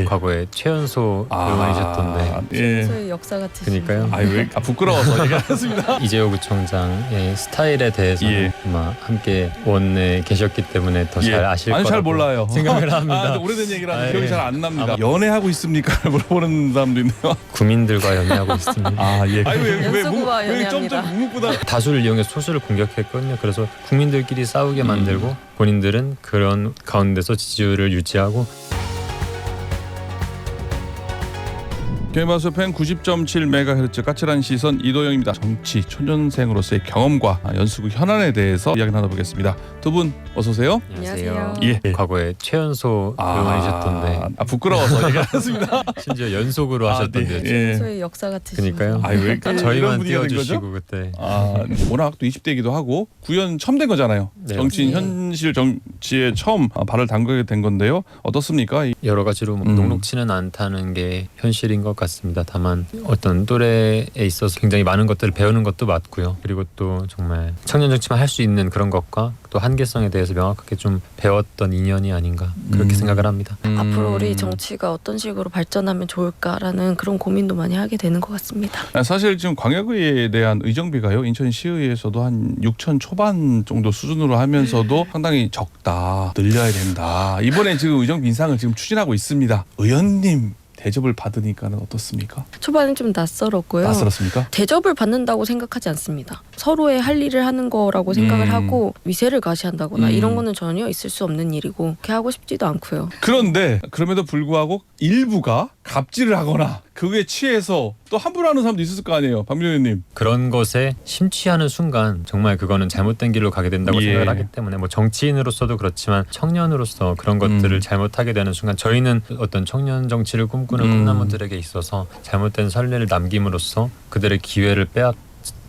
과거에 최연소 의원이셨던데. 최연소의 역사 같으신. 그러니까요. 부끄러워서 얘기하겠습니다. 이재호 구청장의 스타일에 대해서 아마 함께 원내에 계셨기 때문에 더 잘 아실 거라고 잘 몰라요. 생각을 합니다. 오래된 얘기라서 기억이 잘 안 납니다. 연애하고 있습니까? 물어보는 사람도 있네요. 구민들과 연애하고 있습니다. 연수구와 왜 연애합니다. 점점 묵묵보다 다수를 이용해서 소수를 공격했거든요. 그래서 국민들끼리 싸우게 만들고 본인들은 그런 가운데서 지지율을 유지하고. 개마수 팬 90.7MHz 까칠한 시선 이도영입니다. 정치 초년생으로서의 경험과 연수구 현안에 대해서 이야기 나눠보겠습니다. 두 분 어서 오세요. 안녕하세요. 과거에 최연소 의원이셨던데. 부끄러워서 얘기하겠습니다. 심지어 연속으로 하셨던데요. 최연소의 역사 같으신. 그러니까요. 저희만 띄워주시고 그때. 워낙 또 20대이기도 하고 구현 처음 된 거잖아요. 네. 정치인 현실 정치에 처음 발을 담그게 된 건데요. 어떻습니까? 여러 가지로 녹록치는 않다는 게 현실인 것 같습니다. 다만 어떤 또래에 있어서 굉장히 많은 것들을 배우는 것도 맞고요. 그리고 또 정말 청년 정치만 할 수 있는 그런 것과 또 한계성에 대해서 명확하게 좀 배웠던 인연이 아닌가 그렇게 생각을 합니다. 앞으로 우리 정치가 어떤 식으로 발전하면 좋을까라는 그런 고민도 많이 하게 되는 것 같습니다. 사실 지금 광역의회에 대한 의정비가요. 인천시의회에서도 한 6천 초반 정도 수준으로 하면서도 상당히 적다. 늘려야 된다. 이번에 지금 의정비 인상을 지금 추진하고 있습니다. 의원님 대접을 받으니까는 어떻습니까? 초반엔 좀 낯설었고요. 낯설었습니까? 대접을 받는다고 생각하지 않습니다. 서로의 할 일을 하는 거라고 생각을 하고 위세를 가시한다거나 이런 거는 전혀 있을 수 없는 일이고 그렇게 하고 싶지도 않고요. 그런데 그럼에도 불구하고 일부가 갑질을 하거나 그게 취해서 또 함부로 하는 사람도 있었을 거 아니에요. 박민호님. 그런 것에 심취하는 순간 정말 그거는 잘못된 길로 가게 된다고 생각을 하기 때문에 뭐 정치인으로서도 그렇지만 청년으로서 그런 것들을 잘못하게 되는 순간 저희는 어떤 청년 정치를 꿈꾸는 꿈나무들에게 있어서 잘못된 선례를 남김으로써 그들의 기회를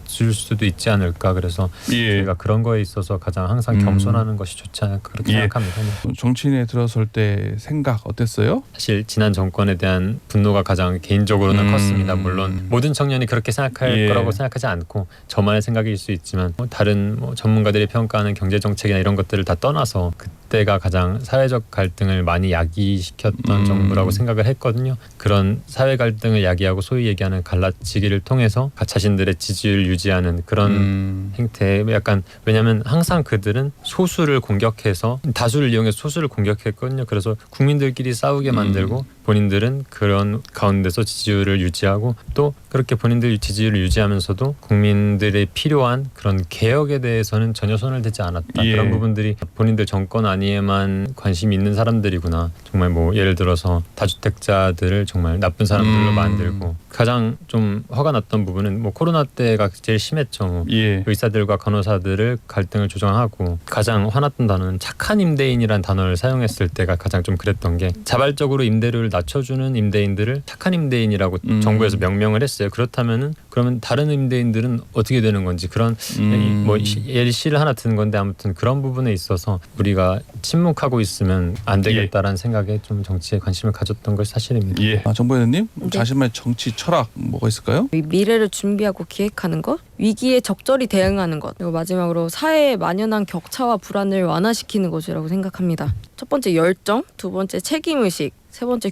줄 수도 있지 않을까. 그래서 저희가 그런 거에 있어서 가장 항상 겸손하는 것이 좋지 않을까 그렇게 생각합니다. 정치인에 들어설 때 생각 어땠어요? 사실 지난 정권에 대한 분노가 가장 개인적으로는 컸습니다. 물론 모든 청년이 그렇게 생각할 거라고 생각하지 않고 저만의 생각일 수 있지만 다른 전문가들이 평가하는 경제정책이나 이런 것들을 다 떠나서 그때가 가장 사회적 갈등을 많이 야기시켰던 정부라고 생각을 했거든요. 그런 사회 갈등을 야기하고 소위 얘기하는 갈라치기를 통해서 자신들의 지지율 유지하는 그런 행태 약간 왜냐하면 항상 그들은 소수를 공격해서 다수를 이용해서 소수를 공격했거든요. 그래서 국민들끼리 싸우게 만들고 본인들은 그런 가운데서 지지율을 유지하고 또 그렇게 본인들 지지율을 유지하면서도 국민들의 필요한 그런 개혁에 대해서는 전혀 손을 대지 않았다. 그런 부분들이 본인들 정권 안위에만 관심이 있는 사람들이구나. 정말 예를 들어서 다주택자들을 정말 나쁜 사람들로 만들고 가장 좀 화가 났던 부분은 코로나 때가 제일 심했죠. 의사들과 간호사들을 갈등을 조정하고 가장 화났던 단어는 착한 임대인이라는 단어를 사용했을 때가 가장 좀 그랬던 게 자발적으로 임대료를 낮춰주는 임대인들을 착한 임대인이라고 정부에서 명명을 했어요. 그렇다면은 그러면 다른 임대인들은 어떻게 되는 건지 그런 예시를 하나 드는 건데 아무튼 그런 부분에 있어서 우리가 침묵하고 있으면 안 되겠다라는 생각에 좀 정치에 관심을 가졌던 것이 사실입니다. 정보위원님 자신만의 정치 철학 뭐가 있을까요? 미래를 준비하고 기획하는 것, 위기에 적절히 대응하는 것, 그리고 마지막으로 사회에 만연한 격차와 불안을 완화시키는 것이라고 생각합니다. 첫 번째 열정, 두 번째 책임의식, 세 번째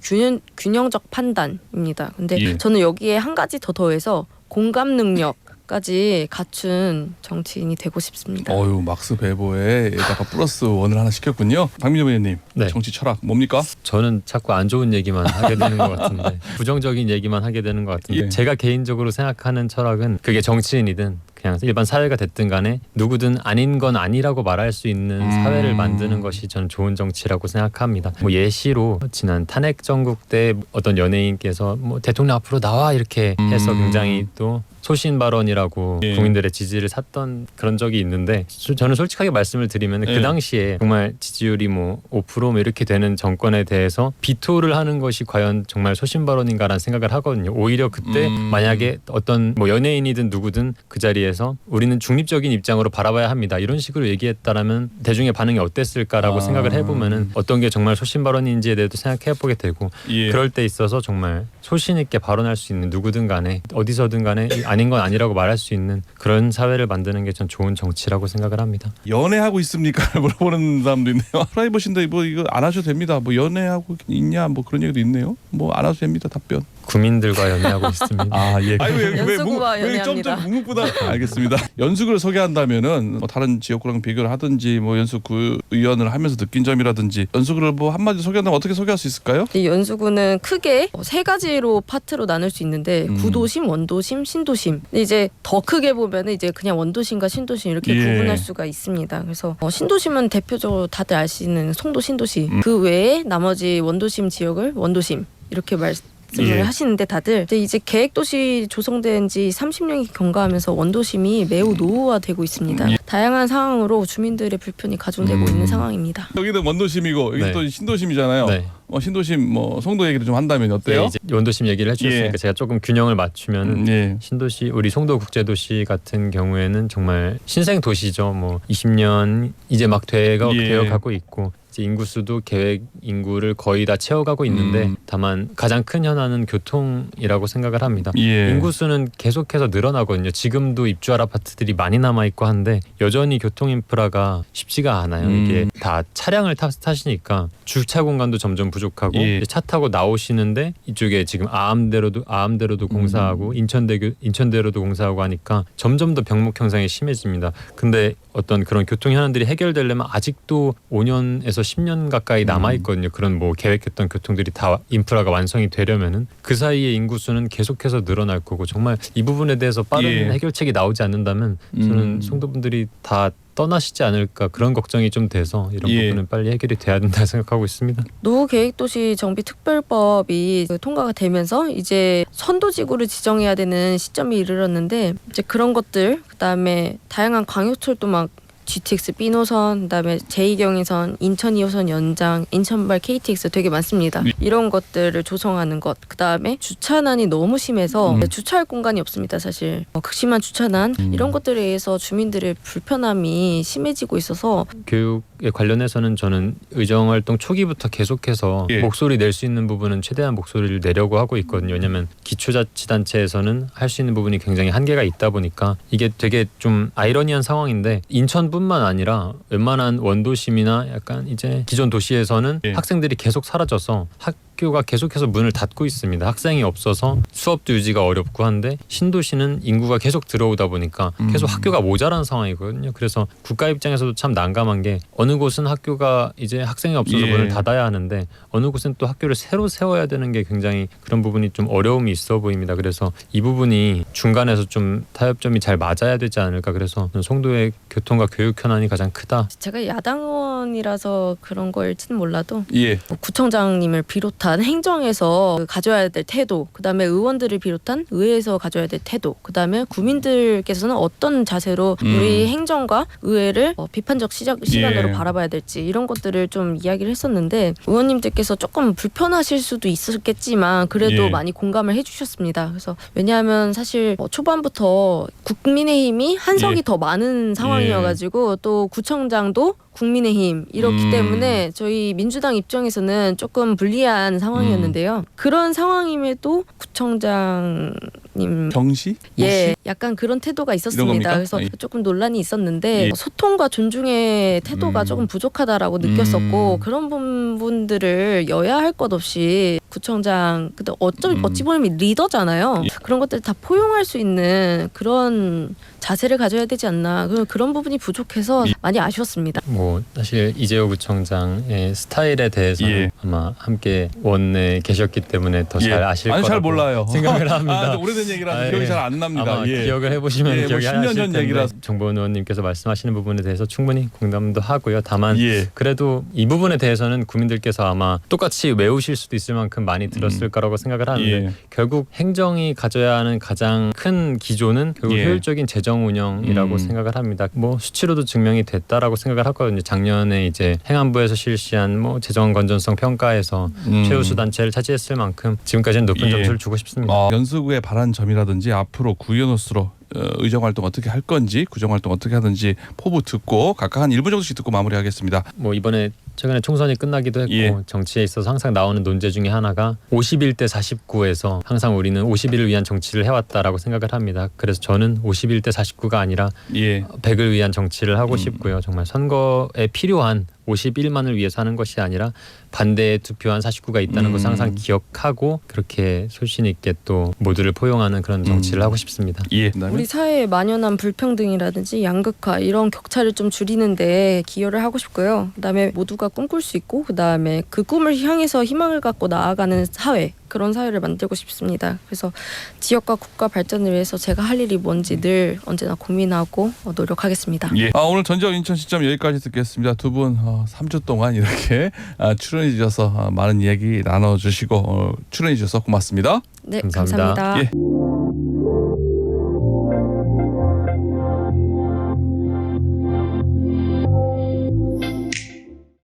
균형적 판단입니다. 근데 저는 여기에 한 가지 더 더해서 공감 능력까지 갖춘 정치인이 되고 싶습니다. 막스 베버에다가 플러스 원을 하나 시켰군요. 박민호 의원님 정치 철학 뭡니까? 저는 자꾸 안 좋은 얘기만 하게 되는 것 같은데 부정적인 얘기만 하게 되는 것 같은데 제가 개인적으로 생각하는 철학은 그게 정치인이든 그냥 일반 사회가 됐든 간에 누구든 아닌 건 아니라고 말할 수 있는 사회를 만드는 것이 저는 좋은 정치라고 생각합니다. 예시로 지난 탄핵 정국 때 어떤 연예인께서 대통령 앞으로 나와 이렇게 해서 굉장히 또 소신 발언이라고 국민들의 지지를 샀던 그런 적이 있는데 저는 솔직하게 말씀을 드리면 그 당시에 정말 지지율이 5% 이렇게 되는 정권에 대해서 비토를 하는 것이 과연 정말 소신 발언인가라는 생각을 하거든요. 오히려 그때 만약에 어떤 연예인이든 누구든 그 자리에서 우리는 중립적인 입장으로 바라봐야 합니다. 이런 식으로 얘기했다라면 대중의 반응이 어땠을까라고 생각을 해보면은 어떤 게 정말 소신 발언인지에 대해서 생각해보게 되고 그럴 때 있어서 정말 소신 있게 발언할 수 있는 누구든 간에 어디서든 간에 아닌 건 아니라고 말할 수 있는 그런 사회를 만드는 게 전 좋은 정치라고 생각을 합니다. 연애하고 있습니까? 물어보는 사람도 있네요. 프라이버시인데 뭐 이거 안 하셔도 됩니다. 뭐 연애하고 있냐 뭐 그런 얘기도 있네요. 뭐 안 하셔도 됩니다. 답변. 구민들과 연애하고 있습니다. 아 예. 연수구와 왜 연애합니다. 점점 묵묵부다. 알겠습니다. 연수구를 소개한다면은 뭐 다른 지역구랑 비교를 하든지 뭐 연수구 의원을 하면서 느낀 점이라든지 연수구를 뭐 한마디 소개한다면 어떻게 소개할 수 있을까요? 이 연수구는 크게 세 가지로 파트로 나눌 수 있는데 구도심, 원도심, 신도심. 근데 이제 더 크게 보면은 이제 그냥 원도심과 신도심 이렇게 예. 구분할 수가 있습니다. 그래서 신도심은 대표적으로 다들 알 수 있는 송도 신도시. 그 외에 나머지 원도심 지역을 원도심 이렇게 말씀을 예. 하시는데 다들 근데 이제 계획도시 조성된 지 30년이 경과하면서 원도심이 매우 노후화되고 있습니다. 다양한 상황으로 주민들의 불편이 가중되고 있는 상황입니다. 여기는 원도심이고 여기 네. 또 신도심이잖아요. 네. 신도심 뭐 송도 얘기를 좀 한다면 어때요? 네, 이제 원도심 얘기를 해주셨으니까 예. 제가 조금 균형을 맞추면 예. 신도시 우리 송도 국제도시 같은 경우에는 정말 신생 도시죠. 뭐 20년 이제 막 되어가고 있고 이제 인구수도 계획 인구를 거의 다 채워가고 있는데 다만 가장 큰 현안은 교통이라고 생각을 합니다. 예. 인구수는 계속해서 늘어나거든요. 지금도 입주할 아파트들이 많이 남아 있고 한데 여전히 교통 인프라가 쉽지가 않아요. 이게 다 차량을 타시니까 주차 공간도 점점 부족하고 예. 이제 차 타고 나오시는데 이쪽에 지금 아암대로도 공사하고 인천대로도 공사하고 하니까 점점 더 병목 형상이 심해집니다. 근데 어떤 그런 교통 현안들이 해결되려면 아직도 5년에서 10년 가까이 남아 있거든요. 그런 뭐 계획했던 교통들이 다 인프라가 완성이 되려면은 그 사이에 인구수는 계속해서 늘어날 거고 정말 이 부분에 대해서 빠른 예. 해결책이 나오지 않는다면 저는 송도 분들이 다 떠나시지 않을까 그런 걱정이 좀 돼서 이런 예. 부분은 빨리 해결이 돼야 된다 생각하고 있습니다. 노후계획도시 정비특별법이 통과가 되면서 이제 선도지구를 지정해야 되는 시점이 이르렀는데 이제 그런 것들 그다음에 다양한 광역철도 막 GTX B노선, 그다음에 제2경인선, 인천 2호선 연장, 인천발 KTX 되게 많습니다. 이런 것들을 조성하는 것. 그다음에 주차난이 너무 심해서 주차할 공간이 없습니다. 사실 극심한 주차난 이런 것들에 의해서 주민들의 불편함이 심해지고 있어서 교육에 관련해서는 저는 의정활동 초기부터 계속해서 예. 목소리 낼 수 있는 부분은 최대한 목소리를 내려고 하고 있거든요. 왜냐하면 기초자치단체에서는 할 수 있는 부분이 굉장히 한계가 있다 보니까 이게 되게 좀 아이러니한 상황인데 인천뿐만 아니라 웬만한 원도심이나 약간 이제 기존 도시에서는 예. 학생들이 계속 사라져서 학교가 계속해서 문을 닫고 있습니다. 학생이 없어서 수업도 유지가 어렵고 한데 신도시는 인구가 계속 들어오다 보니까 계속 학교가 모자란 상황이거든요. 그래서 국가 입장에서도 참 난감한 게 어느 곳은 학교가 이제 학생이 없어서 예. 문을 닫아야 하는데 어느 곳은 또 학교를 새로 세워야 되는 게 굉장히 그런 부분이 좀 어려움이 있어 보입니다. 그래서 이 부분이 중간에서 좀 타협점이 잘 맞아야 되지 않을까. 그래서 송도의 교통과 교육 현안이 가장 크다. 제가 야당원이라서 그런 거일지는 몰라도 예. 뭐 구청장님을 비롯한 행정에서 가져야 될 태도, 그다음에 의원들을 비롯한 의회에서 가져야 될 태도, 그다음에 국민들께서는 어떤 자세로 우리 행정과 의회를 비판적 시간으로 예. 바라봐야 될지 이런 것들을 좀 이야기를 했었는데 의원님들께서 조금 불편하실 수도 있었겠지만 그래도 예. 많이 공감을 해주셨습니다. 그래서 왜냐하면 사실 초반부터 국민의힘이 한 석이 예. 더 많은 상황이어가지고 또 구청장도 국민의힘 이렇기 때문에 저희 민주당 입장에서는 조금 불리한 상황이었는데요. 그런 상황임에도 구청장님 경시? 예, 약간 그런 태도가 이런 있었습니다. 겁니까? 그래서 예. 조금 논란이 있었는데 예. 소통과 존중의 태도가 조금 부족하다라고 느꼈었고 그런 부분들을 여야 할 것 없이 구청장 근데 어찌 보면 리더잖아요. 예. 그런 것들 다 포용할 수 있는 그런 자세를 가져야 되지 않나 그런 부분이 부족해서 많이 아쉬웠습니다. 뭐 사실 이재호 구청장의 스타일에 대해서는 예. 아마 함께 원내에 계셨기 때문에 더 잘 아실 아니, 거라고 잘 몰라요. 생각을 합니다. 아, 오래된 얘기라서 아, 기억이 예. 잘 안 납니다. 아마 예. 기억을 해보시면 예, 뭐 기억이 10년 하실 전 텐데 얘기라서. 정보원 의원님께서 말씀하시는 부분에 대해서 충분히 공감도 하고요. 다만 예. 그래도 이 부분에 대해서는 국민들께서 아마 똑같이 외우실 수도 있을 만큼 많이 들었을 거라고 생각을 하는데 예. 결국 행정이 가져야 하는 가장 큰 기조는 결국 예. 효율적인 재정 운영이라고 생각을 합니다. 뭐 수치로도 증명이 됐다라고 생각을 하거든요. 작년에 이제 행안부에서 실시한 뭐 재정 건전성 평가에서 최우수 단체를 차지했을 만큼 지금까지는 높은 예. 점수를 주고 싶습니다. 연수구의 바란 점이라든지 앞으로 구의원으로서 의정 활동 어떻게 할 건지 구정 활동 어떻게 하든지 포부 듣고 각각 한 1분 정도씩 듣고 마무리하겠습니다. 뭐 이번에 최근에 총선이 끝나기도 했고 예. 정치에 있어서 항상 나오는 논제 중에 하나가 51대 49에서 항상 우리는 51을 위한 정치를 해왔다라고 생각을 합니다. 그래서 저는 51대 49가 아니라 예. 100을 위한 정치를 하고 싶고요. 정말 선거에 필요한 51만을 위해서 하는 것이 아니라 반대에 투표한 49가 있다는 것을 항상 기억하고 그렇게 소신 있게 또 모두를 포용하는 그런 정치를 하고 싶습니다. 예. 우리 사회에 만연한 불평등이라든지 양극화 이런 격차를 좀 줄이는데 기여를 하고 싶고요. 그다음에 모두가 꿈꿀 수 있고 그다음에 그 꿈을 향해서 희망을 갖고 나아가는 사회 그런 사회를 만들고 싶습니다. 그래서 지역과 국가 발전을 위해서 제가 할 일이 뭔지 늘 언제나 고민하고 노력하겠습니다. 예. 오늘 전지적 인천 시점 여기까지 듣겠습니다. 두 분 3주 동안 이렇게 출연해 주셔서 많은 이야기 나눠주시고 출연해 주셔서 고맙습니다. 네, 감사합니다. 감사합니다. 예.